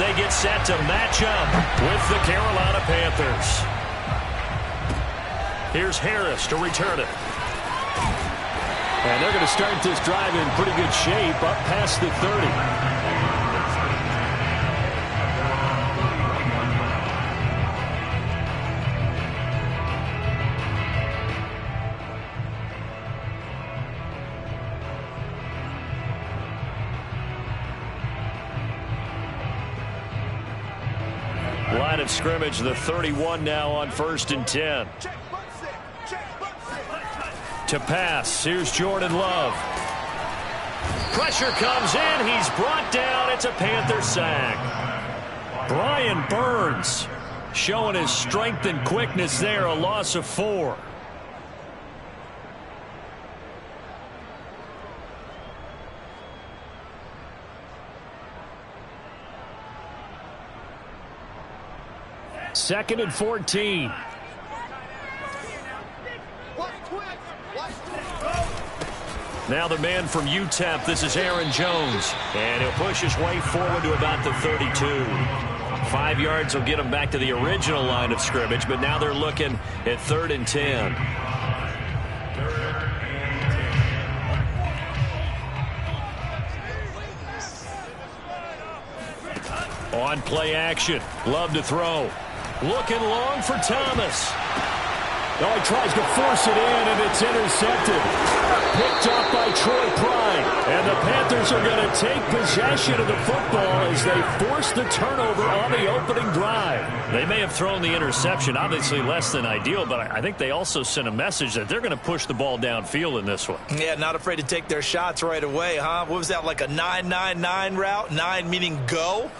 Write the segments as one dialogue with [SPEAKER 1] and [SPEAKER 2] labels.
[SPEAKER 1] they get set to match up with the Carolina Panthers. Here's Harris to return it.
[SPEAKER 2] And they're going to start this drive in pretty good shape up past the 30.
[SPEAKER 1] Line of scrimmage, the 31 now on 1st and 10. To pass, here's Jordan Love. Pressure comes in, he's brought down, it's a Panther sack. Brian Burns showing his strength and quickness there, a loss of 4. Second and 14. Now the man from UTEP, this is Aaron Jones. And he'll push his way forward to about the 32. 5 yards will get him back to the original line of scrimmage, but now they're looking at 3rd and 10. On play action, Love to throw. Looking long for Thomas.
[SPEAKER 2] Oh, he tries to force it in, and it's intercepted. Picked off by Troy Pride.
[SPEAKER 1] And the Panthers are going to take possession of the football as they force the turnover on the opening drive. They may have thrown the interception, obviously less than ideal, but I think they also sent a message that they're going to push the ball downfield in this one.
[SPEAKER 3] Yeah, not afraid to take their shots right away, huh? What was that, like a 9-9-9 route? 9 meaning go?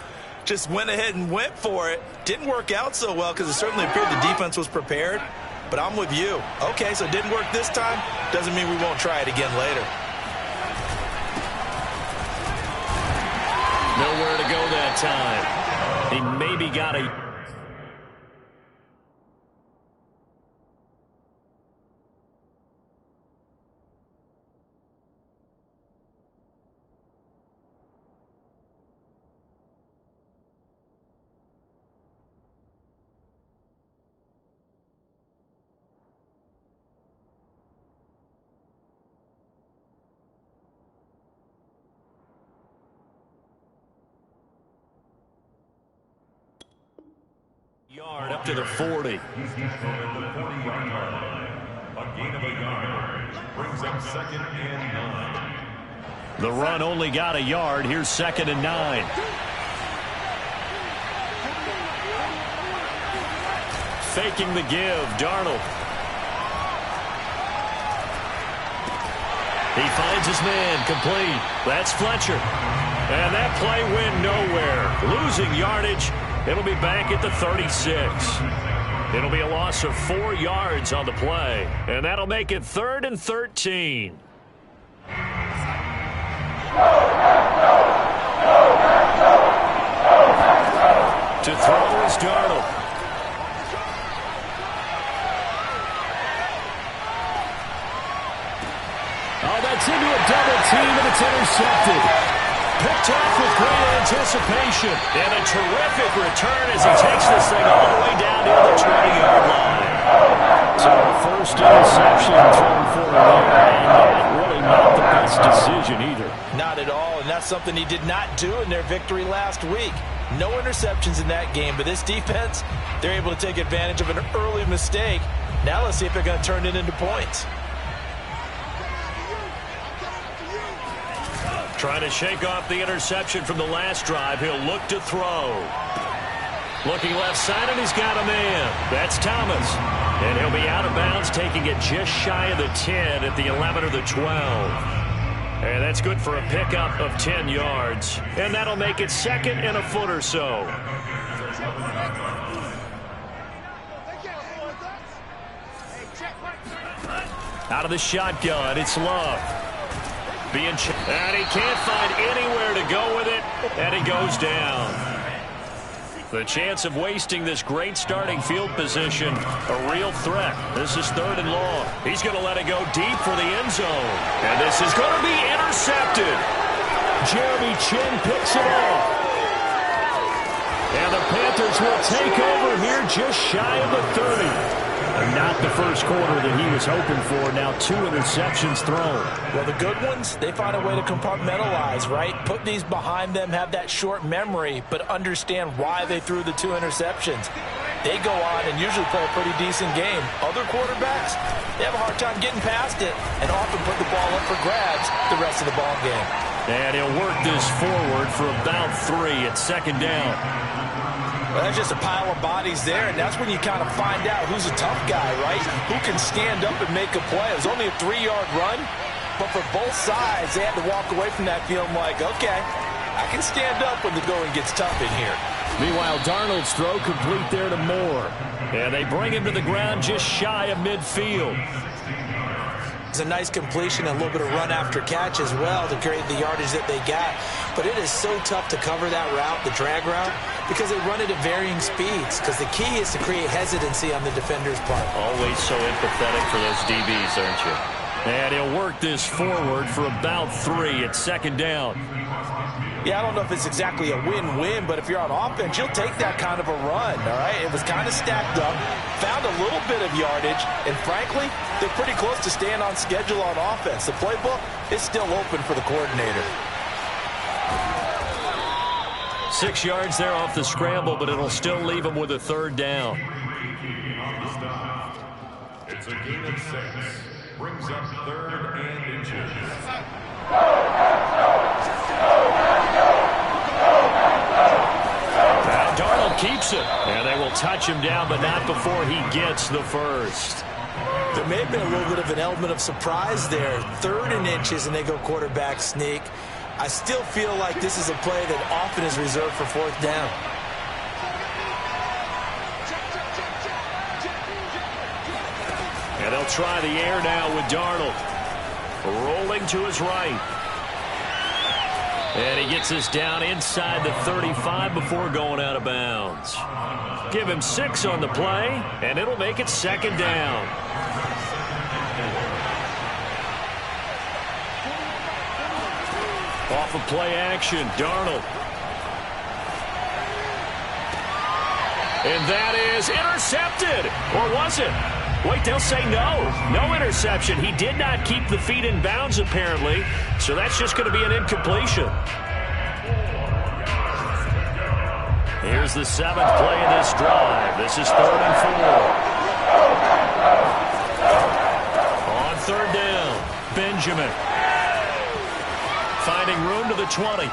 [SPEAKER 3] Just went ahead and went for it. Didn't work out so well because it certainly appeared the defense was prepared. But I'm with you. Okay, so it didn't work this time. Doesn't mean we won't try it again later.
[SPEAKER 1] Nowhere to go that time. He maybe got a... yard up to the 40.
[SPEAKER 4] A gain of a yard brings up 2nd and 9.
[SPEAKER 1] The run only got a yard. Here's 2nd and 9. Faking the give, Darnold. He finds his man, complete. That's Fletcher. And that play went nowhere. Losing yardage. It'll be back at the 36. It'll be a loss of 4 yards on the play. And that'll make it 3rd and 13. To throw is Darnold.
[SPEAKER 2] Oh, that's into a double team, and it's intercepted.
[SPEAKER 1] Picked off with great anticipation. And a terrific return as he takes this thing all the way down to the 20-yard line.
[SPEAKER 2] So first interception thrown for there, and really not the best decision either.
[SPEAKER 3] Not at all, and that's something he did not do in their victory last week. No interceptions in that game, but this defense, they're able to take advantage of an early mistake. Now let's see if they're going to turn it into points.
[SPEAKER 1] Trying to shake off the interception from the last drive. He'll look to throw. Looking left side, and he's got a man. That's Thomas. And he'll be out of bounds, taking it just shy of the 10 at the 11 or the 12. And that's good for a pickup of 10 yards. And that'll make it 2nd and a foot or so. Out of the shotgun, it's Love. And he can't find anywhere to go with it, and he goes down. The chance of wasting this great starting field position, a real threat. This is 3rd and long. He's going to let it go deep for the end zone. And this is going to be intercepted.
[SPEAKER 2] Jeremy Chinn picks it off. Panthers will take over here just shy of the 30. And not the first quarter that he was hoping for. Now 2 interceptions thrown.
[SPEAKER 3] Well, the good ones, they find a way to compartmentalize, right? Put these behind them, have that short memory, but understand why they threw the 2 interceptions. They go on and usually play a pretty decent game. Other quarterbacks, they have a hard time getting past it and often put the ball up for grabs the rest of the ball game.
[SPEAKER 1] And he'll work this forward for about 3 at second down.
[SPEAKER 3] Well, that's just a pile of bodies there, and that's when you kind of find out who's a tough guy, right? Who can stand up and make a play. It was only a 3-yard run, but for both sides, they had to walk away from that feeling like, okay, I can stand up when the going gets tough in here.
[SPEAKER 2] Meanwhile, Darnold's throw complete there to Moore.
[SPEAKER 1] And they bring him to the ground just shy of midfield.
[SPEAKER 3] It's a nice completion and a little bit of run after catch as well to create the yardage that they got. But it is so tough to cover that route, the drag route, because they run it at varying speeds. Because the key is to create hesitancy on the defender's part.
[SPEAKER 1] Always so empathetic for those DBs, aren't you? And he'll work this forward for about 3 at second down.
[SPEAKER 3] Yeah, I don't know if it's exactly a win-win, but if you're on offense, you'll take that kind of a run, all right? It was kind of stacked up, found a little bit of yardage, and frankly, they're pretty close to staying on schedule on offense. The playbook is still open for the coordinator.
[SPEAKER 1] 6 yards there off the scramble, but it'll still leave him with a 3rd down.
[SPEAKER 4] It's a gain of 6. Brings up 3rd and inches.
[SPEAKER 1] Now Darnold keeps it, and they will touch him down, but not before he gets the first.
[SPEAKER 3] There may have been a little bit of an element of surprise there. 3rd and inches, and they go quarterback sneak. I still feel like this is a play that often is reserved for 4th down.
[SPEAKER 1] And they'll try the air now with Darnold. Rolling to his right. And he gets this down inside the 35 before going out of bounds. Give him 6 on the play, and it'll make it 2nd down. Off of play action, Darnold. And that is intercepted. Or was it? Wait, they'll say no. No interception. He did not keep the feet in bounds, apparently. So that's just going to be an incompletion. Here's the 7th play of this drive. This is 3rd and 4. On 3rd down, Benjamin. Finding room to the 20.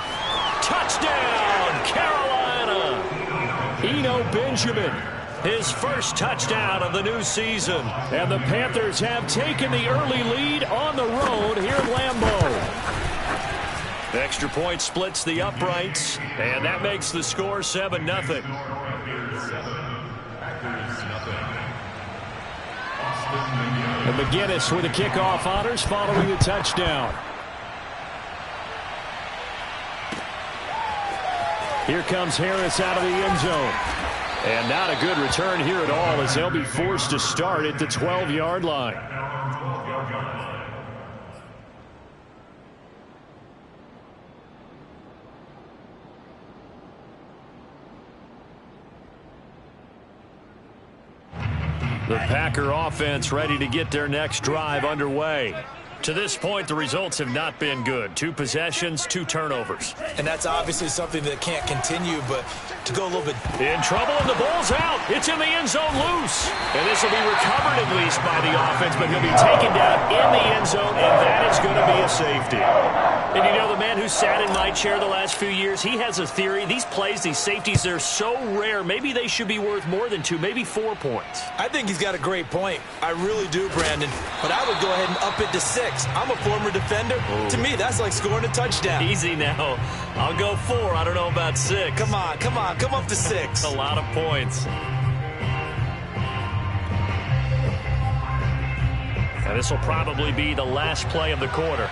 [SPEAKER 1] Touchdown, Carolina. Eno Benjamin. His first touchdown of the new season.
[SPEAKER 2] And the Panthers have taken the early lead on the road here at Lambeau.
[SPEAKER 1] The extra point splits the uprights, and that makes the score 7-0.
[SPEAKER 2] And McGinnis with the kickoff honors following the touchdown. Here comes Harris out of the end zone. And not a good return here at all as they'll be forced to start at the 12-yard line. The Packer offense ready to get their next drive underway. To this point, the results have not been good. 2 possessions, 2 turnovers.
[SPEAKER 3] And that's obviously something that can't continue, but to go a little bit
[SPEAKER 1] in trouble, and the ball's out. It's in the end zone loose. And this will be recovered at least by the offense, but he'll be taken down in the end zone, and that is going to be a safety. And you know, the man who sat in my chair the last few years, he has a theory. These plays, these safeties, they're so rare. Maybe they should be worth more than 2, maybe 4 points.
[SPEAKER 3] I think he's got a great point. I really do, Brandon. But I would go ahead and up it to 6. I'm a former defender. Ooh. To me, that's like scoring a touchdown.
[SPEAKER 1] Easy now. I'll go 4. I don't know about 6.
[SPEAKER 3] Come on. Come up to 6.
[SPEAKER 1] A lot of points. And this will probably be the last play of the quarter.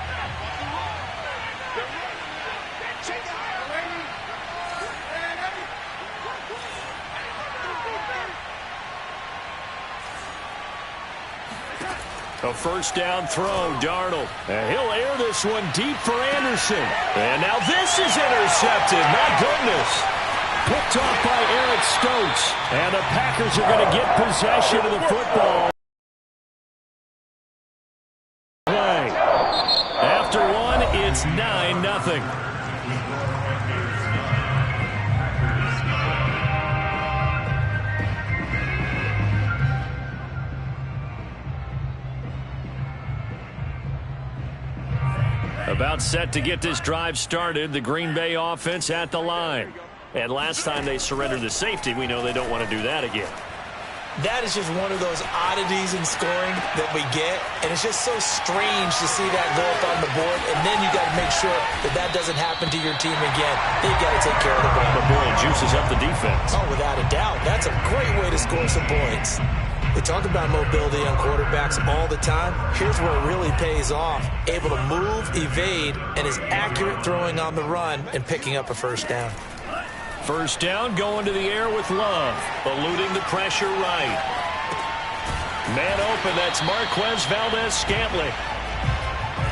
[SPEAKER 1] A first down throw, Darnold.
[SPEAKER 2] And he'll air this one deep for Anderson.
[SPEAKER 1] And now this is intercepted. My goodness.
[SPEAKER 2] Picked off by Eric it's Stokes. And the Packers are going to get possession of the football. After one, it's 9-0. About set to get this drive started. The Green Bay offense at the line. And last time they surrendered the safety, we know they don't want to do that again.
[SPEAKER 3] That is just one of those oddities in scoring that we get, and it's just so strange to see that go up on the board, and then you got to make sure that that doesn't happen to your team again. Then you got to take care of the ball.
[SPEAKER 2] But boy, it juices up the defense.
[SPEAKER 3] Oh, without a doubt. That's a great way to score some points. They talk about mobility on quarterbacks all the time. Here's where it really pays off. Able to move, evade, and is accurate throwing on the run and picking up a first down.
[SPEAKER 2] First down, going to the air with Love. Eluding the pressure right. Man open, that's Marquez Valdes-Scantling.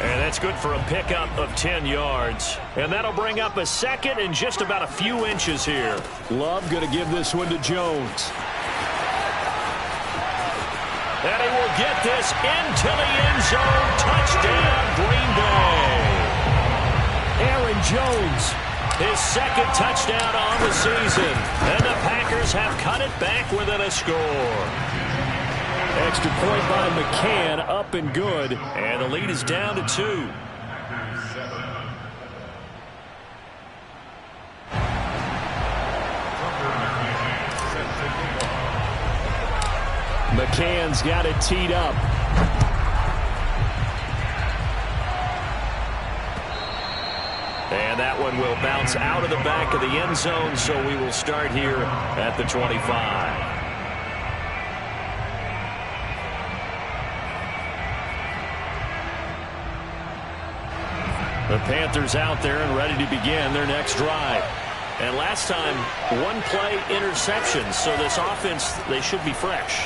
[SPEAKER 2] And that's good for a pickup of 10 yards. And that'll bring up a second and just about a few inches here. Love going to give this one to Jones. And he will get this into the end zone. Touchdown, Green Bay. Aaron Jones. His second touchdown on the season. And the Packers have cut it back within a score. Extra point by McCann, up and good. And the lead is down to 2. McCann's got it teed up. And that one will bounce out of the back of the end zone, so we will start here at the 25. The Panthers out there and ready to begin their next drive. And last time, one play interception, so this offense, they should be fresh.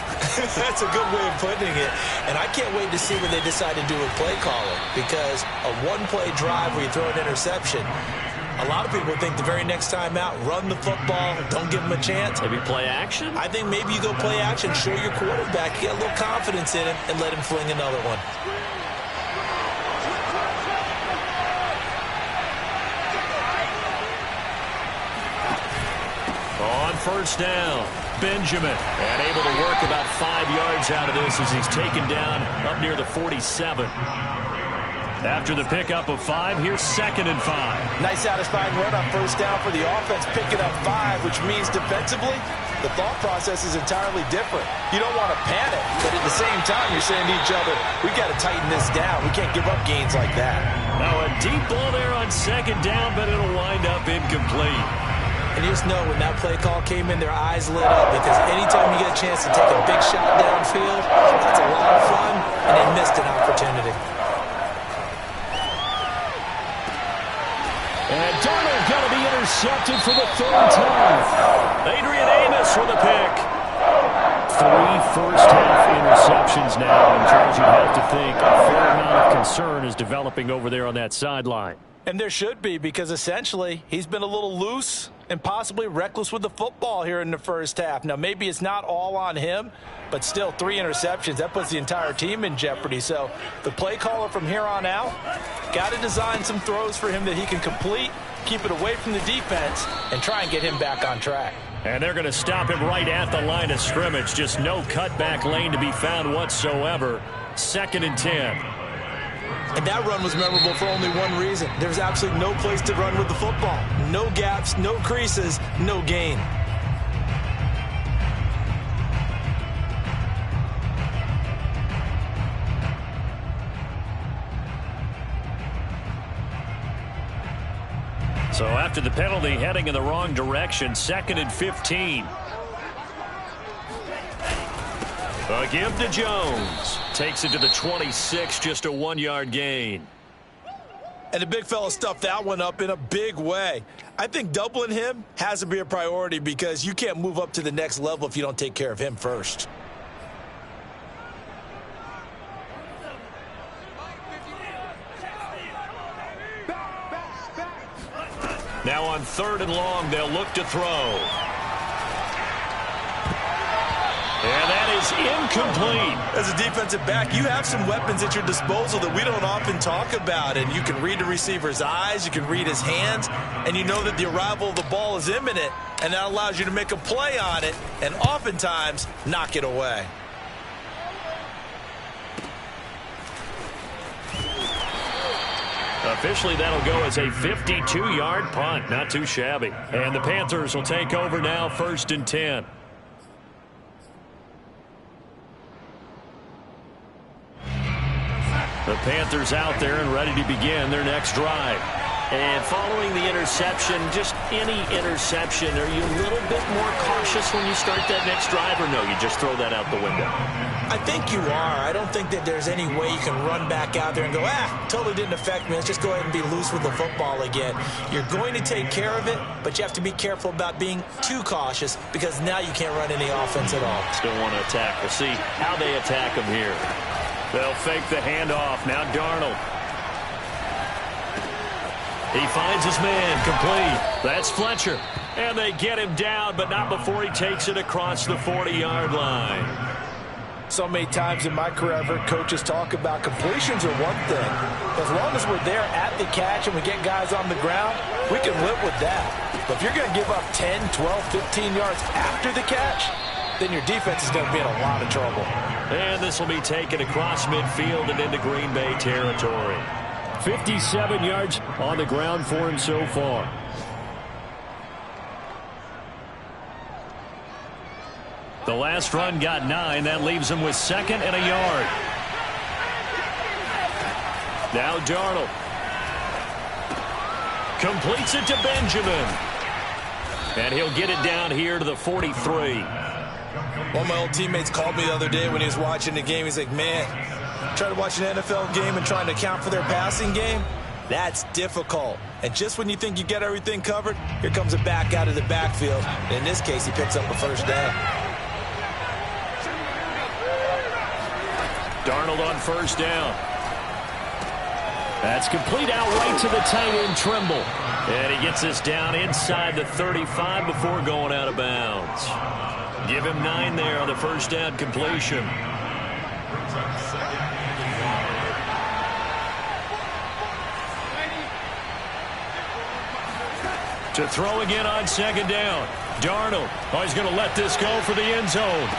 [SPEAKER 3] That's a good way of putting it. And I can't wait to see what they decide to do with play calling, because a one-play drive where you throw an interception, a lot of people think the very next time out, run the football, don't give them a chance.
[SPEAKER 2] Maybe play action?
[SPEAKER 3] I think maybe you go play action, show your quarterback, get a little confidence in him, and let him fling another one.
[SPEAKER 2] On first down, Benjamin. And able to work about 5 yards out of this as he's taken down up near the 47. After the pickup of 5, here's 2nd and 5.
[SPEAKER 3] Nice satisfying run on first down for the offense, picking up 5, which means defensively, the thought process is entirely different. You don't want to panic, but at the same time, you're saying to each other, we got to tighten this down. We can't give up gains like that.
[SPEAKER 2] Now a deep ball there on 2nd down, but it'll wind up incomplete.
[SPEAKER 3] And you just know when that play call came in, their eyes lit up, because anytime you get a chance to take a big shot downfield, that's a lot of fun, and they missed an opportunity.
[SPEAKER 2] And Darnold got to be intercepted for the 3rd time. Adrian Amos with a pick. 3 first-half interceptions now, and Charles, you'd have to think a fair amount of concern is developing over there on that sideline.
[SPEAKER 3] And there should be, because essentially he's been a little loose and possibly reckless with the football here in the first half. Now, maybe it's not all on him, but still 3 interceptions. That puts the entire team in jeopardy. So the play caller from here on out got to design some throws for him that he can complete, keep it away from the defense, and try and get him back on track.
[SPEAKER 2] And they're going to stop him right at the line of scrimmage. Just no cutback lane to be found whatsoever. 2nd and 10.
[SPEAKER 3] And that run was memorable for only one reason. There's absolutely no place to run with the football. No gaps, no creases, no gain.
[SPEAKER 2] So after the penalty, heading in the wrong direction, 2nd and 15. A give to Jones. Takes it to the 26, just a 1-yard gain.
[SPEAKER 3] And the big fella stuffed that one up in a big way. I think doubling him has to be a priority, because you can't move up to the next level if you don't take care of him first.
[SPEAKER 2] Now on 3rd and long, they'll look to throw.
[SPEAKER 1] incomplete.
[SPEAKER 3] As a defensive back, you have some weapons at your disposal that we don't often talk about. And you can read the receiver's eyes, you can read his hands, and you know that the arrival of the ball is imminent, and that allows you to make a play on it and oftentimes knock it away.
[SPEAKER 1] Officially, that'll go as a 52-yard punt. Not too shabby. And the Panthers will take over now, 1st and 10. The Panthers out there and ready to begin their next drive. And following the interception, just any interception, are you a little bit more cautious when you start that next drive, or no, you just throw that out the window?
[SPEAKER 3] I think you are. I don't think that there's any way you can run back out there and go, totally didn't affect me. Let's just go ahead and be loose with the football again. You're going to take care of it, but you have to be careful about being too cautious because now you can't run any offense at all.
[SPEAKER 1] Still want to attack. We'll see how they attack him here. They'll fake the handoff. Now Darnold. He finds his man, complete. That's Fletcher. And they get him down, but not before he takes it across the 40-yard line.
[SPEAKER 3] So many times in my career, I've heard coaches talk about completions are one thing. As long as we're there at the catch and we get guys on the ground, we can live with that. But if you're going to give up 10, 12, 15 yards after the catch, then your defense is going to be in a lot of trouble.
[SPEAKER 1] And this will be taken across midfield and into Green Bay territory. 57 yards on the ground for him so far. The last run got 9. That leaves him with 2nd and a yard. Now Darnold. Completes it to Benjamin. And he'll get it down here to the 43.
[SPEAKER 3] One of my old teammates called me the other day when he was watching the game. He's like, man, trying to watch an NFL game and trying to account for their passing game, that's difficult. And just when you think you get everything covered, here comes a back out of the backfield. And in this case, he picks up a first down.
[SPEAKER 1] Darnold on first down. That's complete out right to the tight end, Trimble. And he gets this down inside the 35 before going out of bounds. Give him 9 there on the first down completion. To throw again on 2nd down. Darnold. Oh, he's going to let this go for the end zone.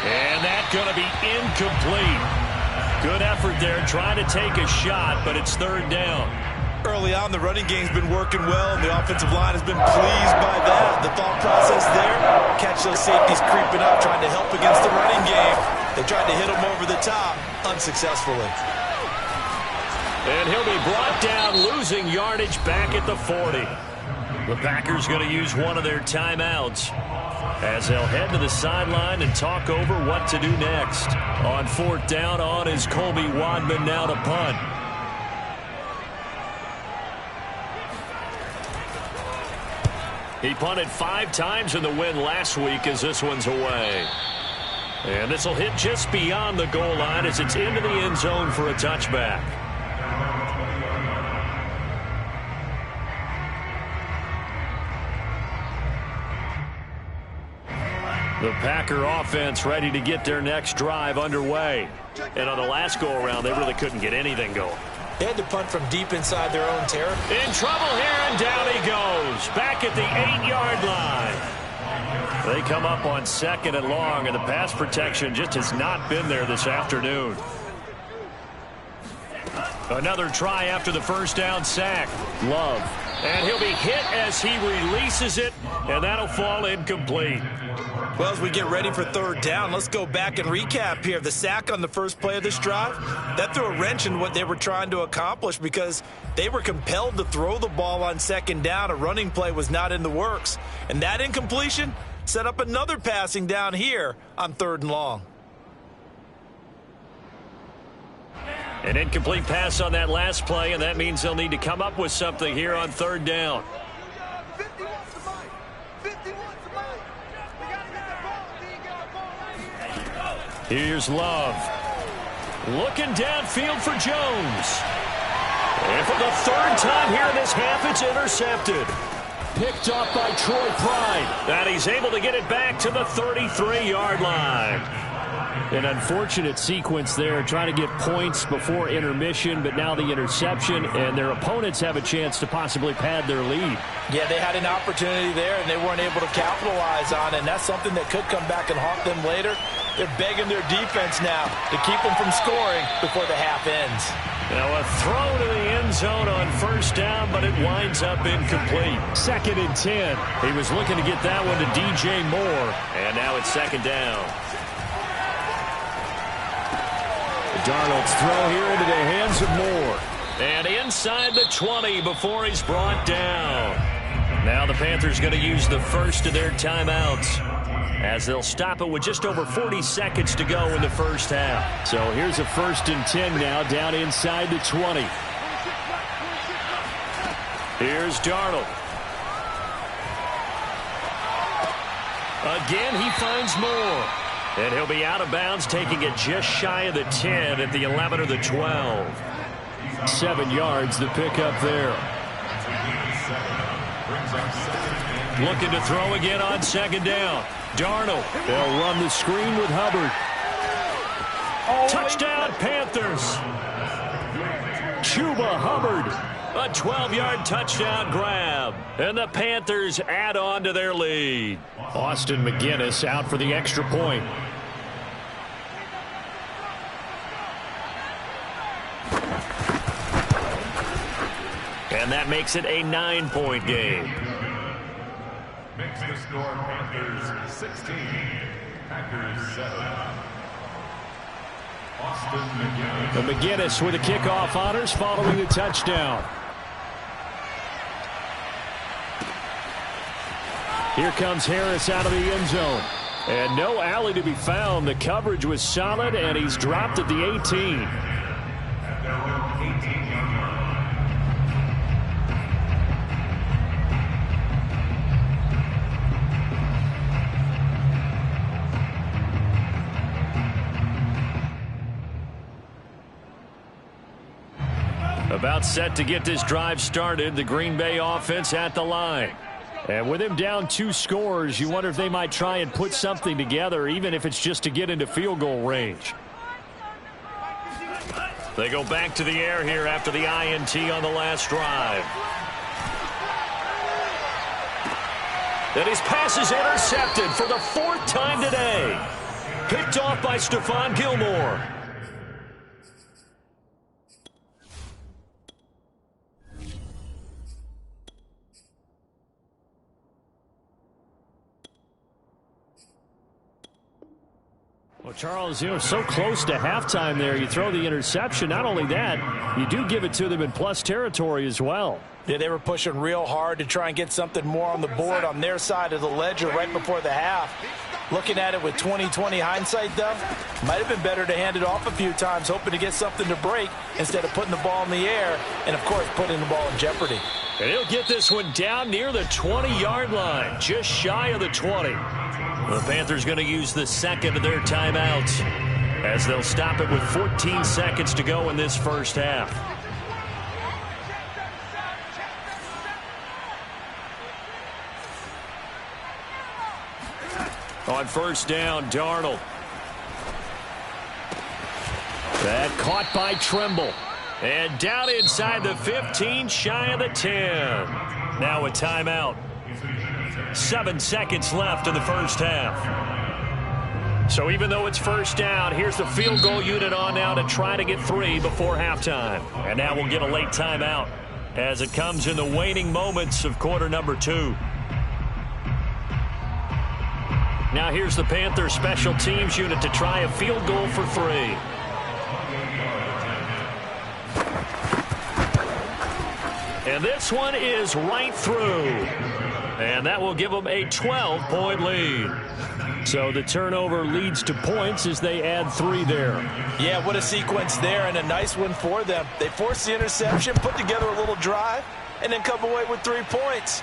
[SPEAKER 1] And that's going to be incomplete. Good effort there trying to take a shot, but it's 3rd down.
[SPEAKER 3] Early on, the running game's been working well, and the offensive line has been pleased by that. The thought process there, catch those safeties creeping up, trying to help against the running game. They tried to hit him over the top, unsuccessfully.
[SPEAKER 1] And he'll be brought down, losing yardage back at the 40. The Packers going to use one of their timeouts as they'll head to the sideline and talk over what to do next. On 4th down, on is Colby Wadman now to punt. He punted 5 times in the win last week as this one's away. And this will hit just beyond the goal line as it's into the end zone for a touchback. The Packer offense ready to get their next drive underway. And on the last go-around, they really couldn't get anything going.
[SPEAKER 3] They had to punt from deep inside their own territory.
[SPEAKER 1] In trouble here, and down he goes. Back at the 8-yard line. They come up on 2nd and long, and the pass protection just has not been there this afternoon. Another try after the first down sack. Love. And he'll be hit as he releases it, and that'll fall incomplete.
[SPEAKER 3] Well, as we get ready for 3rd down, let's go back and recap here. The sack on the first play of this drive, that threw a wrench in what they were trying to accomplish because they were compelled to throw the ball on 2nd down. A running play was not in the works. And that incompletion set up another passing down here on 3rd and long.
[SPEAKER 1] An incomplete pass on that last play, and that means they'll need to come up with something here on 3rd down. Here's Love. Looking downfield for Jones. And for the 3rd time here in this half, it's intercepted. Picked up by Troy Pride. And he's able to get it back to the 33-yard line.
[SPEAKER 2] An unfortunate sequence there, trying to get points before intermission, but now the interception, and their opponents have a chance to possibly pad their lead.
[SPEAKER 3] Yeah, they had an opportunity there, and they weren't able to capitalize on it, and that's something that could come back and haunt them later. They're begging their defense now to keep them from scoring before the half ends.
[SPEAKER 1] Now a throw to the end zone on first down, but it winds up incomplete.
[SPEAKER 2] 2nd and 10.
[SPEAKER 1] He was looking to get that one to DJ Moore, and now it's 2nd down.
[SPEAKER 2] Darnold's throw here into the hands of Moore.
[SPEAKER 1] And inside the 20 before he's brought down. Now the Panthers going to use the first of their timeouts, as they'll stop it with just over 40 seconds to go in the first half.
[SPEAKER 2] So here's a 1st and 10 now, down inside the 20.
[SPEAKER 1] Here's Darnold. Again, he finds Moore. And he'll be out of bounds, taking it just shy of the 10 at the 11 or the 12.
[SPEAKER 2] 7 yards, the pickup there.
[SPEAKER 1] Looking to throw again on 2nd down. Darnold.
[SPEAKER 2] They'll run the screen with Hubbard.
[SPEAKER 1] Touchdown, Panthers.
[SPEAKER 2] Chuba Hubbard.
[SPEAKER 1] A 12-yard touchdown grab. And the Panthers add on to their lead.
[SPEAKER 2] Austin McGinnis out for the extra point.
[SPEAKER 1] And that makes it a 9-point game.
[SPEAKER 4] Makes the score Panthers 16, Packers 7. Austin McGinnis.
[SPEAKER 2] And McGinnis with the kickoff honors following the touchdown. Here comes Harris out of the end zone. And no alley to be found. The coverage was solid, and he's dropped at the 18.
[SPEAKER 1] About set to get this drive started, the Green Bay offense at the line.
[SPEAKER 2] And with him down 2 scores, you wonder if they might try and put something together, even if it's just to get into field goal range.
[SPEAKER 1] They go back to the air here after the INT on the last drive. And his pass is intercepted for the 4th time today. Picked off by Stephon Gilmore.
[SPEAKER 2] Well, Charles, so close to halftime there. You throw the interception. Not only that, you do give it to them in plus territory as well.
[SPEAKER 3] Yeah, they were pushing real hard to try and get something more on the board on their side of the ledger right before the half. Looking at it with 20/20 hindsight, though, might have been better to hand it off a few times, hoping to get something to break instead of putting the ball in the air and, of course, putting the ball in jeopardy.
[SPEAKER 1] And he'll get this one down near the 20-yard line, just shy of the 20. The Panthers going to use the 2nd of their timeouts, as they'll stop it with 14 seconds to go in this first half. On first down, Darnold.
[SPEAKER 2] That caught by Tremble.
[SPEAKER 1] And down inside the 15, shy of the 10. Now a timeout. 7 seconds left in the first half. So even though it's first down, here's the field goal unit on now to try to get 3 before halftime. And now we'll get a late timeout as it comes in the waning moments of quarter number 2. Now here's the Panthers special teams unit to try a field goal for 3. And this one is right through. And that will give them a 12-point lead.
[SPEAKER 2] So the turnover leads to points as they add 3 there.
[SPEAKER 3] Yeah, what a sequence there, and a nice one for them. They forced the interception, put together a little drive, and then come away with 3 points.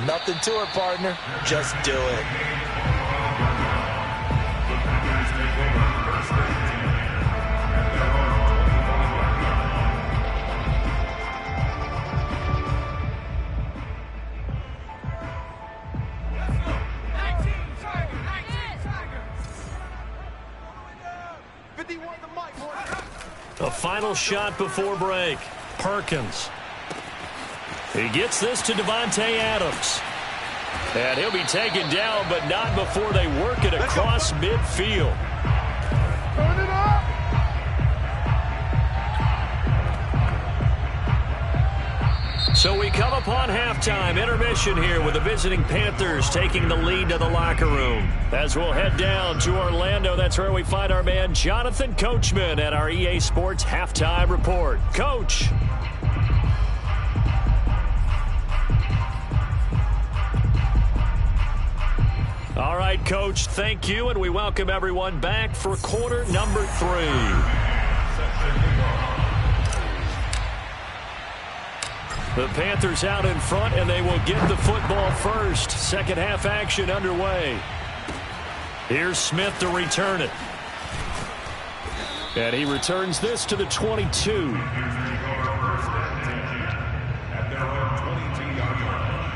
[SPEAKER 3] Nothing to it, partner. Just do it.
[SPEAKER 1] A final shot before break. Perkins. He gets this to Davante Adams. And he'll be taken down, but not before they work it across midfield.
[SPEAKER 5] Turn it up.
[SPEAKER 1] So we come upon halftime intermission here with the visiting Panthers taking the lead to the locker room. As we'll head down to Orlando, that's where we find our man Jonathan Coachman at our EA Sports Halftime Report. Coach. All right, Coach, thank you, and we welcome everyone back for quarter number 3. The Panthers out in front, and they will get the football first. Second half action underway. Here's Smith to return it. And he returns this to the 22.
[SPEAKER 4] At their own 22-yard line.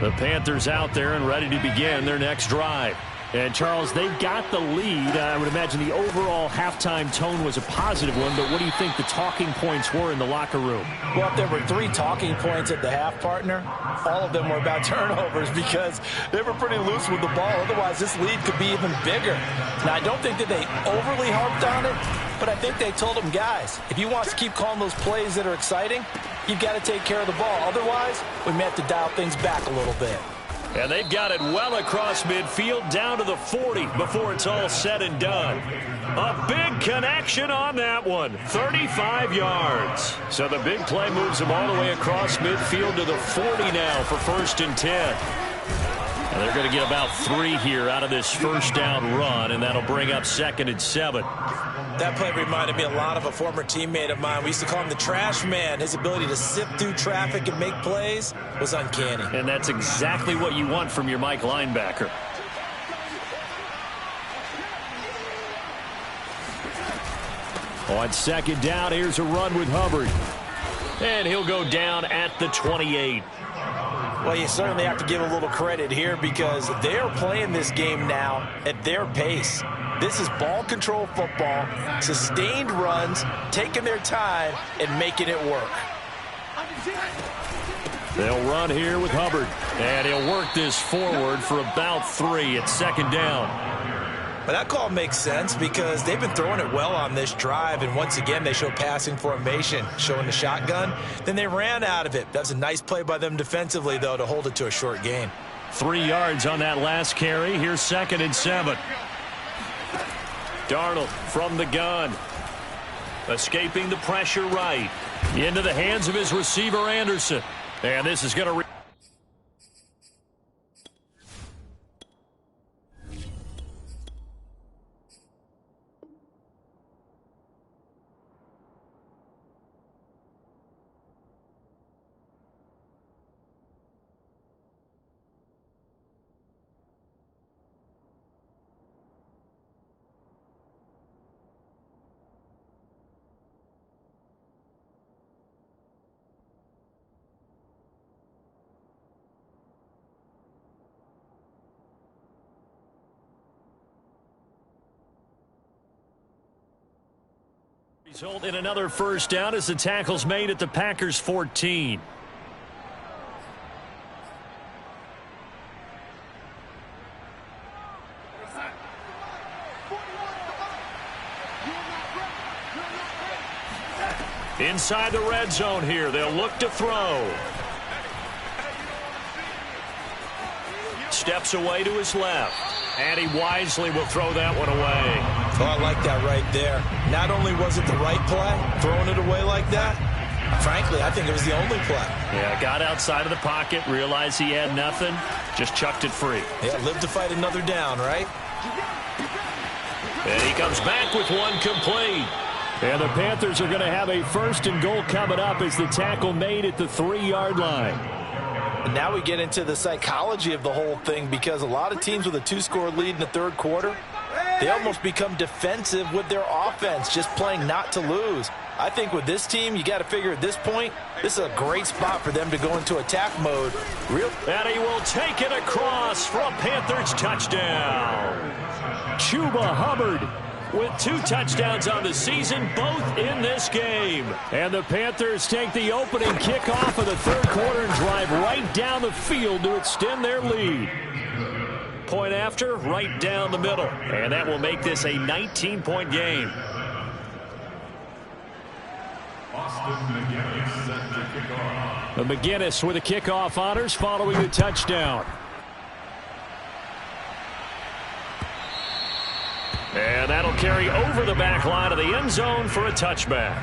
[SPEAKER 1] The Panthers out there and ready to begin their next drive. And, Charles, they've got the lead. I would imagine the overall halftime tone was a positive one, but what do you think the talking points were in the locker room?
[SPEAKER 3] Well, if there were 3 talking points at the half, partner, all of them were about turnovers because they were pretty loose with the ball. Otherwise, this lead could be even bigger. Now, I don't think that they overly harped on it, but I think they told them, guys, if you want to keep calling those plays that are exciting, you've got to take care of the ball. Otherwise, we may have to dial things back a little bit.
[SPEAKER 1] And they've got it well across midfield down to the 40 before it's all said and done. A big connection on that one. 35 yards. So the big play moves them all the way across midfield to the 40 now for 1st and 10. And they're going to get about 3 here out of this first down run, and that'll bring up 2nd and 7.
[SPEAKER 3] That play reminded me a lot of a former teammate of mine. We used to call him the trash man. His ability to sift through traffic and make plays was uncanny.
[SPEAKER 1] And that's exactly what you want from your Mike linebacker. On 2nd down, here's a run with Hubbard. And he'll go down at the 28.
[SPEAKER 3] Well, you certainly have to give a little credit here because they're playing this game now at their pace. This is ball control football, sustained runs, taking their time, and making it work.
[SPEAKER 1] They'll run here with Hubbard, and he'll work this forward for about 3 at 2nd down.
[SPEAKER 3] But that call makes sense because they've been throwing it well on this drive, and once again they show passing formation, showing the shotgun. Then they ran out of it. That's a nice play by them defensively, though, to hold it to a short gain.
[SPEAKER 1] 3 yards on that last carry. Here's 2nd and 7. Darnold from the gun. Escaping the pressure right. Into the hands of his receiver, Anderson. And this is going to... Result in another first down as the tackle's made at the Packers' 14. Inside the red zone here, they'll look to throw. Steps away to his left. And he wisely will throw that one away.
[SPEAKER 3] Oh, I like that right there. Not only was it the right play, throwing it away like that, frankly, I think it was the only play.
[SPEAKER 1] Yeah, got outside of the pocket, realized he had nothing, just chucked it free.
[SPEAKER 3] Yeah, live to fight another down, right?
[SPEAKER 1] And he comes back with one complete. And the Panthers are going to have a 1st and goal coming up as the tackle made at the 3-yard line.
[SPEAKER 3] And now we get into the psychology of the whole thing because a lot of teams with a 2-score lead in the 3rd quarter, they almost become defensive with their offense, just playing not to lose. I think with this team, you got to figure at this point, this is a great spot for them to go into attack mode.
[SPEAKER 1] And he will take it across for a Panthers touchdown. Chuba Hubbard with 2 touchdowns on the season, both in this game. And the Panthers take the opening kickoff of the third quarter and drive right down the field to extend their lead. Point after, right down the middle. And that will make this a 19-point game. McGinnis with the kickoff honors following the touchdown. And that'll carry over the back line of the end zone for a touchback.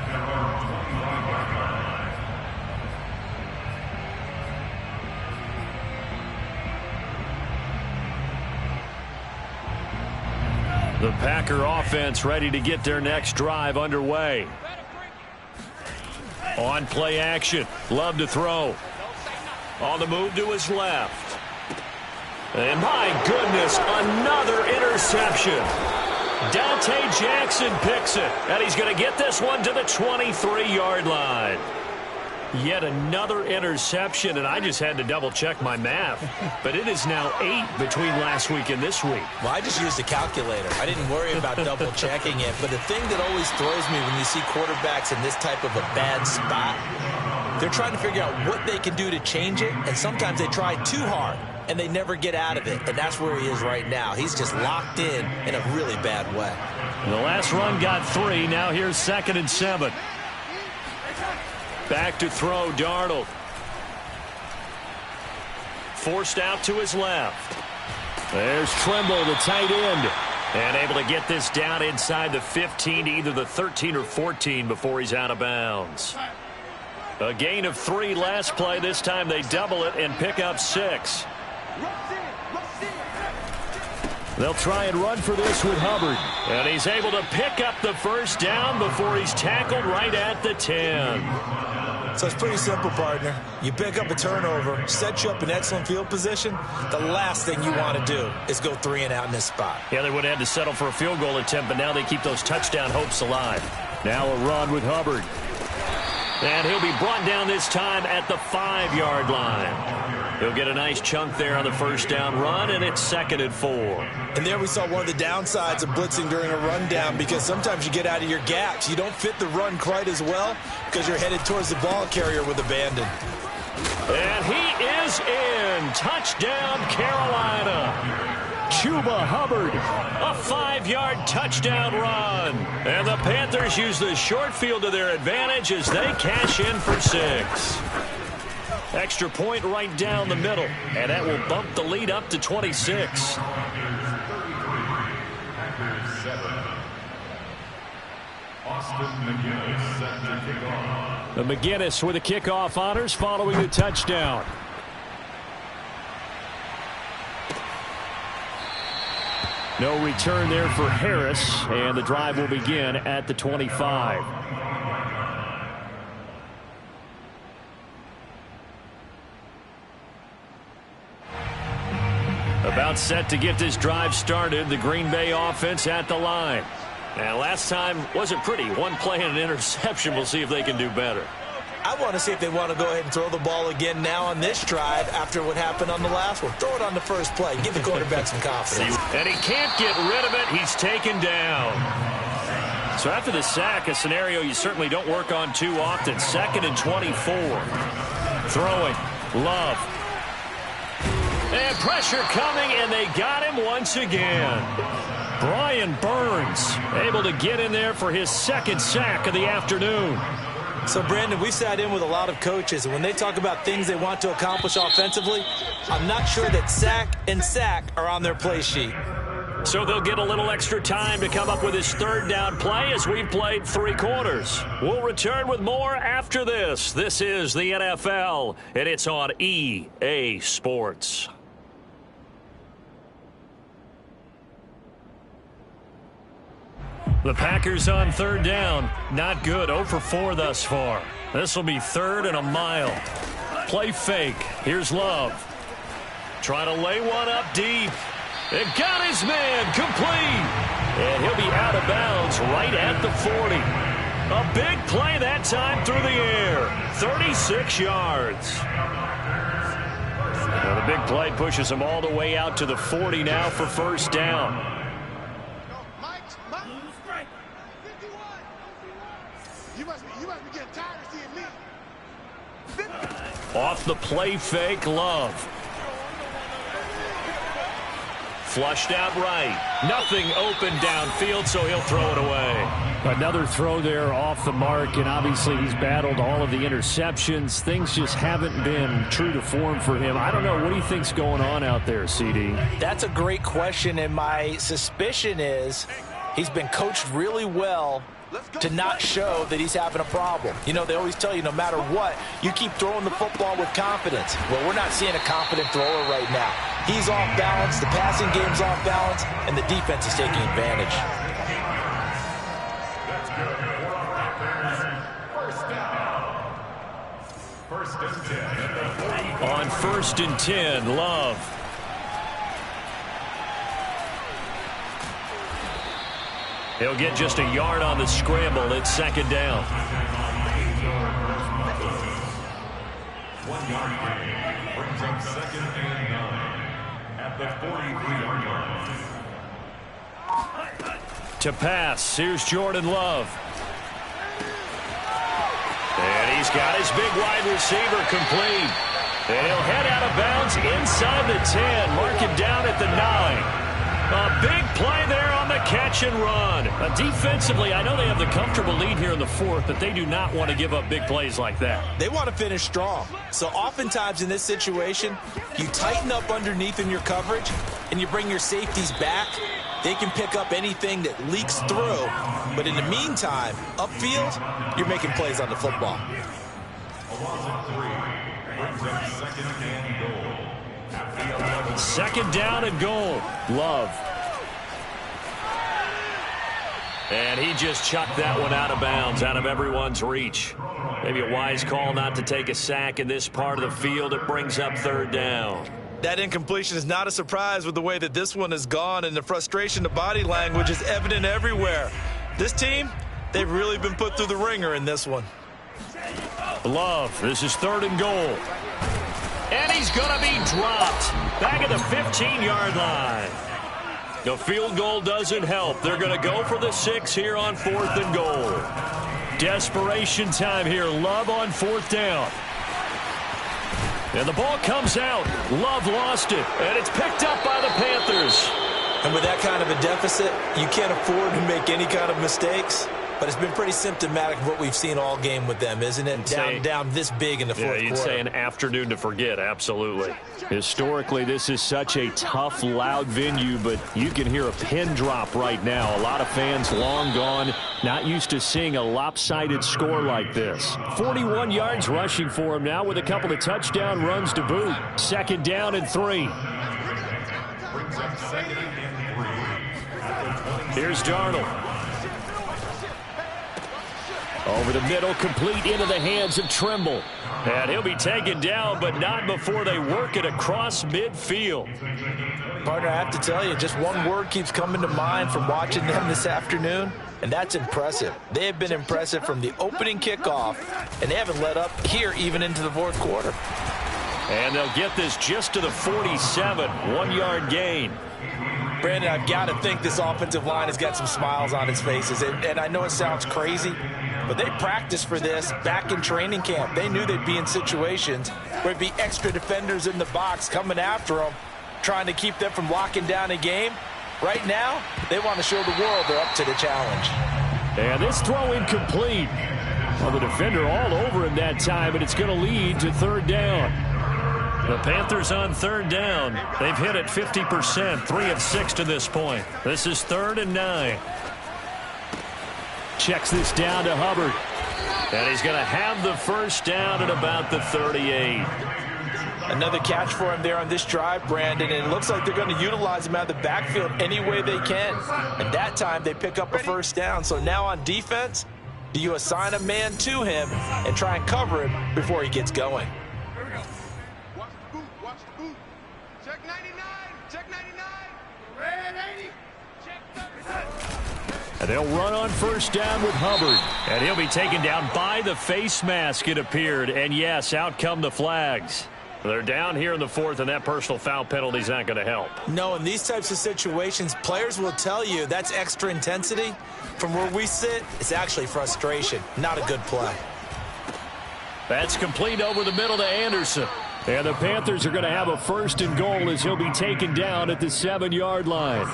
[SPEAKER 1] The Packer offense ready to get their next drive underway. On play action. Love to throw. On the move to his left. And my goodness, another interception. Dante Jackson picks it. And he's going to get this one to the 23-yard line. Yet another interception, and I just had to double-check my math. But it is now 8 between last week and this week.
[SPEAKER 3] Well, I just used a calculator. I didn't worry about double-checking it. But the thing that always throws me when you see quarterbacks in this type of a bad spot, they're trying to figure out what they can do to change it, and sometimes they try too hard, and they never get out of it. And that's where he is right now. He's just locked in a really bad way.
[SPEAKER 1] The last run got 3. Now here's 2nd and 7. Back to throw, Darnold. Forced out to his left. There's Trimble, the tight end. And able to get this down inside the 15, either the 13 or 14 before he's out of bounds. A gain of 3 last play. This time they double it and pick up 6. They'll try and run for this with Hubbard. And he's able to pick up the first down before he's tackled right at the 10.
[SPEAKER 3] So it's pretty simple, partner. You pick up a turnover, set you up in excellent field position. The last thing you want to do is go 3 and out in this spot.
[SPEAKER 1] Yeah, they would have had to settle for a field goal attempt, but now they keep those touchdown hopes alive. Now a run with Hubbard. And he'll be brought down this time at the 5-yard line. He'll get a nice chunk there on the first down run, and it's 2nd and 4.
[SPEAKER 3] And there we saw one of the downsides of blitzing during a rundown, because sometimes you get out of your gaps. You don't fit the run quite as well because you're headed towards the ball carrier with abandon.
[SPEAKER 1] And he is in. Touchdown, Carolina. Chuba Hubbard, a 5-yard touchdown run. And the Panthers use the short field to their advantage as they cash in for 6. Extra point right down the middle, and that will bump the lead up to 26. The McGinnis with the kickoff honors following the touchdown. No return there for Harris, and the drive will begin at the 25. About set to get this drive started. The Green Bay offense at the line. And last time wasn't pretty. One play and an interception. We'll see if they can do better.
[SPEAKER 3] I want to see if they want to go ahead and throw the ball again now on this drive after what happened on the last one. Throw it on the first play. Give the quarterback some confidence.
[SPEAKER 1] And he can't get rid of it. He's taken down. So after the sack, a scenario you certainly don't work on too often. 2nd and 24. Throwing. Love. And pressure coming, and they got him once again. Brian Burns able to get in there for his 2nd sack of the afternoon.
[SPEAKER 3] So, Brandon, we sat in with a lot of coaches, and when they talk about things they want to accomplish offensively, I'm not sure that sack and sack are on their play sheet.
[SPEAKER 1] So they'll get a little extra time to come up with his 3rd down play as we've played 3 quarters. We'll return with more after this. This is the NFL, and it's on EA Sports. The Packers on 3rd down. Not good. 0 for 4 thus far. This will be 3rd and a mile. Play fake. Here's Love. Trying to lay one up deep. It got his man complete. And he'll be out of bounds right at the 40. A big play that time through the air. 36 yards. Now the big play pushes him all the way out to the 40 now for first down.
[SPEAKER 5] You must be getting tired of seeing me.
[SPEAKER 1] Off the play fake, Love. Flushed out right. Nothing open downfield, so he'll throw it away.
[SPEAKER 2] Another throw there off the mark, and obviously he's battled all of the interceptions. Things just haven't been true to form for him. I don't know. What do you think's going on out there, CD?
[SPEAKER 3] That's a great question, and my suspicion is he's been coached really well to not show that he's having a problem. You know, they always tell you no matter what, you keep throwing the football with confidence. Well, we're not seeing a confident thrower right now. He's off balance, the passing game's off balance, and the defense is taking advantage.
[SPEAKER 1] On 1st and 10, Love. He'll get just a yard on the scramble. It's 2nd down.
[SPEAKER 4] 1 yard gain brings up 2nd and 9 at the 43-yard line.
[SPEAKER 1] To pass, here's Jordan Love. And he's got his big wide receiver complete. And he'll head out of bounds inside the 10. Mark him down at the 9. A big play there on the catch and run. Defensively, I know they have the comfortable lead here in the 4th, but they do not want to give up big plays like that.
[SPEAKER 3] They want to finish strong. So oftentimes in this situation, you tighten up underneath in your coverage, and you bring your safeties back. They can pick up anything that leaks through. But in the meantime, upfield, you're making plays on the football.
[SPEAKER 1] Second down and goal. Love. And he just chucked that one out of bounds, out of everyone's reach. Maybe a wise call not to take a sack in this part of the field. It brings up 3rd down.
[SPEAKER 3] That incompletion is not a surprise with the way that this one has gone, and the frustration, the body language is evident everywhere. This team, they've really been put through the ringer in this one.
[SPEAKER 1] Love, this is 3rd and goal. And he's going to be dropped. Back at the 15-yard line. The field goal doesn't help. They're going to go for the 6 here on 4th and goal. Desperation time here. Love on 4th down. And the ball comes out. Love lost it. And it's picked up by the Panthers.
[SPEAKER 3] And with that kind of a deficit, you can't afford to make any kind of mistakes. But it's been pretty symptomatic of what we've seen all game with them, isn't it? Down this big in the 4th quarter.
[SPEAKER 1] You'd say an afternoon to forget, absolutely. Historically, this is such a tough, loud venue, but you can hear a pin drop right now. A lot of fans long gone, not used to seeing a lopsided score like this. 41 yards rushing for him now with a couple of touchdown runs to boot. 2nd down and 3. Here's Darnold. Over the middle, complete into the hands of Trimble. And he'll be taken down, but not before they work it across midfield.
[SPEAKER 3] Partner, I have to tell you, just one word keeps coming to mind from watching them this afternoon, and that's impressive. They have been impressive from the opening kickoff, and they haven't let up here even into the 4th quarter.
[SPEAKER 1] And they'll get this just to the 47, 1-yard gain.
[SPEAKER 3] Brandon, I've got to think this offensive line has got some smiles on its faces, and I know it sounds crazy, but they practiced for this back in training camp. They knew they'd be in situations where there'd be extra defenders in the box coming after them, trying to keep them from locking down a game. Right now, they want to show the world they're up to the challenge.
[SPEAKER 2] And this throw incomplete. Well, the defender all over him that time, and it's going to lead to 3rd down.
[SPEAKER 1] The Panthers on 3rd down. They've hit it 50%, 3 of 6 to this point. This is 3rd and 9.
[SPEAKER 2] Checks this down to Hubbard.
[SPEAKER 1] And he's going to have the 1st down at about the 38.
[SPEAKER 3] Another catch for him there on this drive, Brandon, and it looks like they're going to utilize him out of the backfield any way they can. And that time they pick up a 1st down. So now on defense, do you assign a man to him and try and cover him before he gets going?
[SPEAKER 5] Watch the boot. Check 99. Check 99. Red 80. Check 39.
[SPEAKER 1] And they'll run on first down with Hubbard. And he'll be taken down by the face mask, it appeared. And, yes, out come the flags. They're down here in the fourth, and that personal foul penalty is not going to help.
[SPEAKER 3] No, in these types of situations, players will tell you that's extra intensity. From where we sit, it's actually frustration. Not a good play.
[SPEAKER 1] That's complete over the middle to Anderson. And the Panthers are going to have a first and goal as he'll be taken down at the 7-yard line.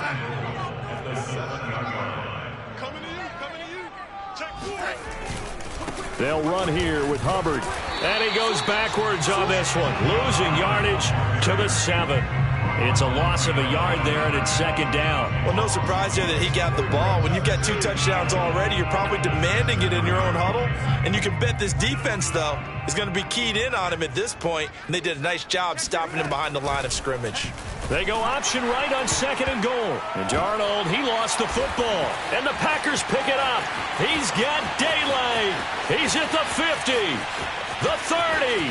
[SPEAKER 1] They'll run here with Hubbard. And he goes backwards on this one, losing yardage to the 7. It's a loss of a yard there, and it's second down.
[SPEAKER 3] Well, no surprise there that he got the ball. When you've got 2 touchdowns already, you're probably demanding it in your own huddle. And you can bet this defense, though, is going to be keyed in on him at this point. And they did a nice job stopping him behind the line of scrimmage.
[SPEAKER 1] They go option right on second and goal. And Darnold, he lost the football. And the Packers pick it up. He's got daylight. He's at the 50, the 30.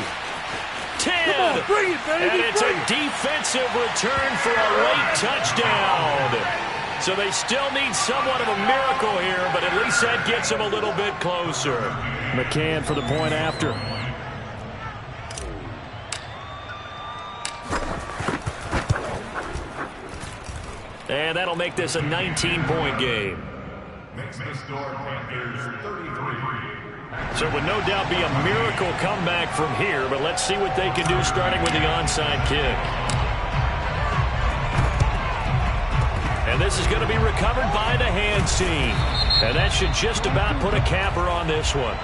[SPEAKER 1] 10, on, bring it, baby, and it's a defensive return for a late touchdown. So they still need somewhat of a miracle here, but at least that gets them a little bit closer. McCann for the point after. And that'll make this a 19-point game.
[SPEAKER 4] Makes the score Panthers 33.
[SPEAKER 1] So it would no doubt be a miracle comeback from here, but let's see what they can do starting with the onside kick. And this is going to be recovered by the hands team. And that should just about put a capper on this one.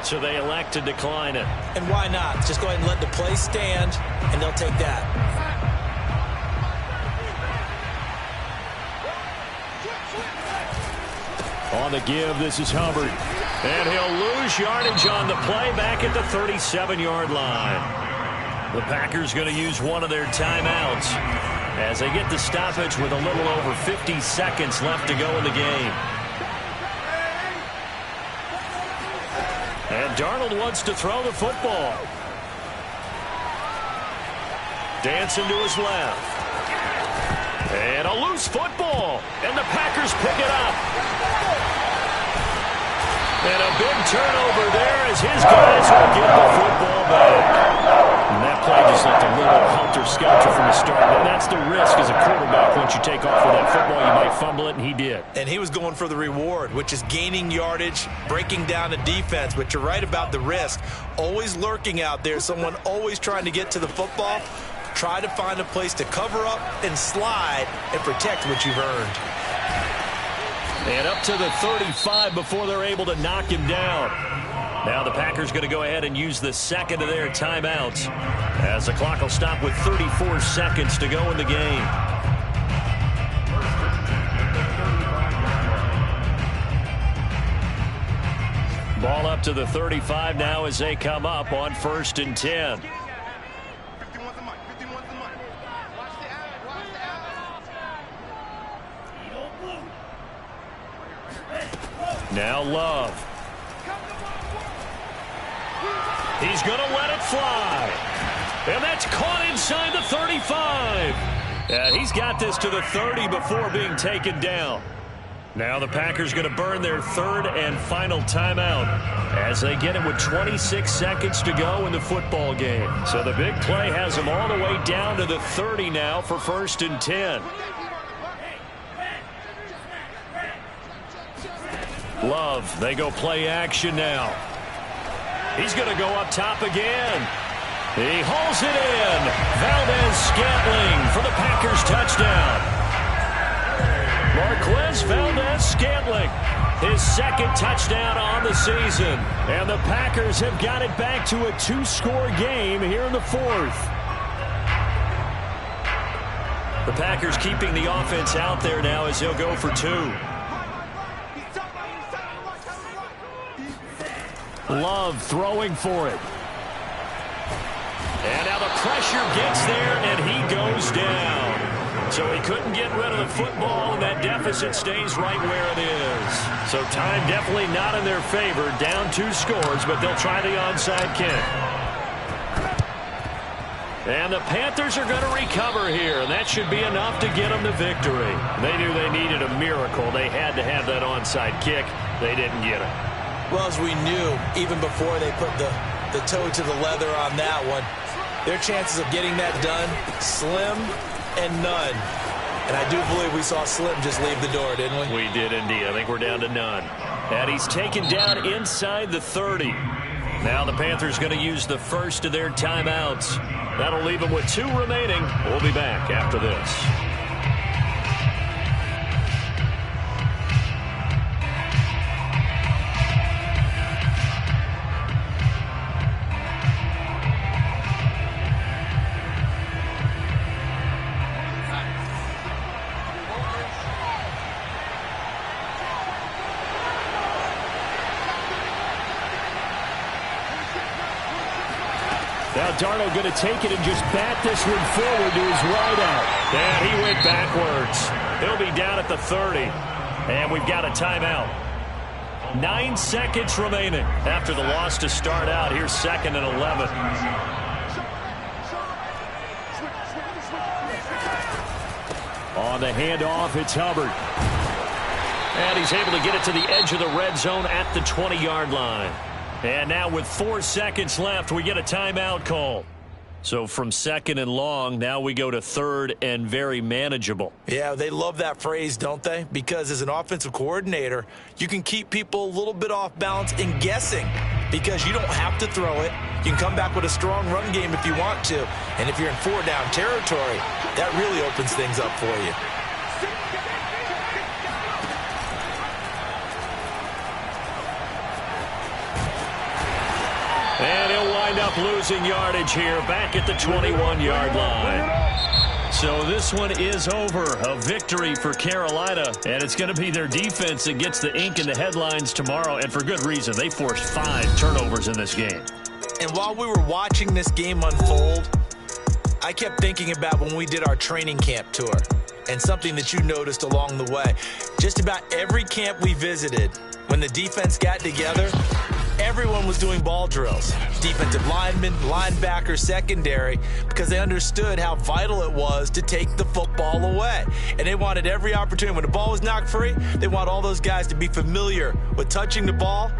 [SPEAKER 1] So they elect to decline it.
[SPEAKER 3] And why not? Just go ahead and let the play stand, and they'll take that.
[SPEAKER 1] On the give, this is Hubbard. And he'll lose yardage on the play back at the 37-yard line. The Packers going to use one of their timeouts as they get the stoppage with a little over 50 seconds left to go in the game. And Darnold wants to throw the football. Dancing to his left. And a loose football. And the Packers pick it up. And a big turnover there as his guys will get the football back. And that play just looked a little helter-skelter from the start. But that's the risk as a quarterback. Once you take off with that football, you might fumble it, and he did.
[SPEAKER 3] And he was going for the reward, which is gaining yardage, breaking down the defense. But you're right about the risk. Always lurking out there, someone always trying to get to the football. Try to find a place to cover up and slide and protect what you've earned.
[SPEAKER 1] And up to the 35 before they're able to knock him down. Now the Packers going to go ahead and use the second of their timeouts as the clock will stop with 34 seconds to go in the game. Ball up to the 35 now as they come up on 1st and 10. Now Love. He's going to let it fly. And that's caught inside the 35. He's got this to the 30 before being taken down. Now the Packers going to burn their third and final timeout as they get it with 26 seconds to go in the football game. So the big play has them all the way down to the 30 now for 1st and 10. Love, they go play action now. He's going to go up top again. He hauls it in. Valdez-Scantling for the Packers touchdown. Marquez Valdez-Scantling, his second touchdown on the season. And the Packers have got it back to a 2-score game here in the fourth. The Packers keeping the offense out there now as they'll go for 2. Love throwing for it. And now the pressure gets there, and he goes down. So he couldn't get rid of the football, and that deficit stays right where it is. So time definitely not in their favor. Down 2 scores, but they'll try the onside kick. And the Panthers are going to recover here, and that should be enough to get them the victory. They knew they needed a miracle. They had to have that onside kick. They didn't get it.
[SPEAKER 3] Well, as we knew, even before they put the toe to the leather on that one, their chances of getting that done, slim and none. And I do believe we saw Slim just leave the door, didn't we?
[SPEAKER 1] We did indeed. I think we're down to none. And he's taken down inside the 30. Now the Panthers going to use the first of their timeouts. That'll leave them with 2 remaining. We'll be back after this. Now Darnold going to take it and just bat this one forward to his wide out. And he went backwards. He'll be down at the 30. And we've got a timeout. 9 seconds remaining after the loss to start out. Here's 2nd and 11. On the handoff, it's Hubbard. And he's able to get it to the edge of the red zone at the 20-yard line. And now with 4 seconds left, we get a timeout call. So from 2nd and long, now we go to 3rd and very manageable.
[SPEAKER 3] Yeah, they love that phrase, don't they? Because as an offensive coordinator, you can keep people a little bit off balance and guessing because you don't have to throw it. You can come back with a strong run game if you want to. And if you're in 4-down territory, that really opens things up for you.
[SPEAKER 1] And he'll wind up losing yardage here back at the 21-yard line. So this one is over. A victory for Carolina. And it's going to be their defense that gets the ink in the headlines tomorrow. And for good reason. They forced 5 turnovers in this game.
[SPEAKER 3] And while we were watching this game unfold, I kept thinking about when we did our training camp tour. And something that you noticed along the way. Just about every camp we visited, when the defense got together, everyone was doing ball drills. Defensive linemen, linebackers, secondary, because they understood how vital it was to take the football away. And they wanted every opportunity. When the ball was knocked free, they want all those guys to be familiar with touching the ball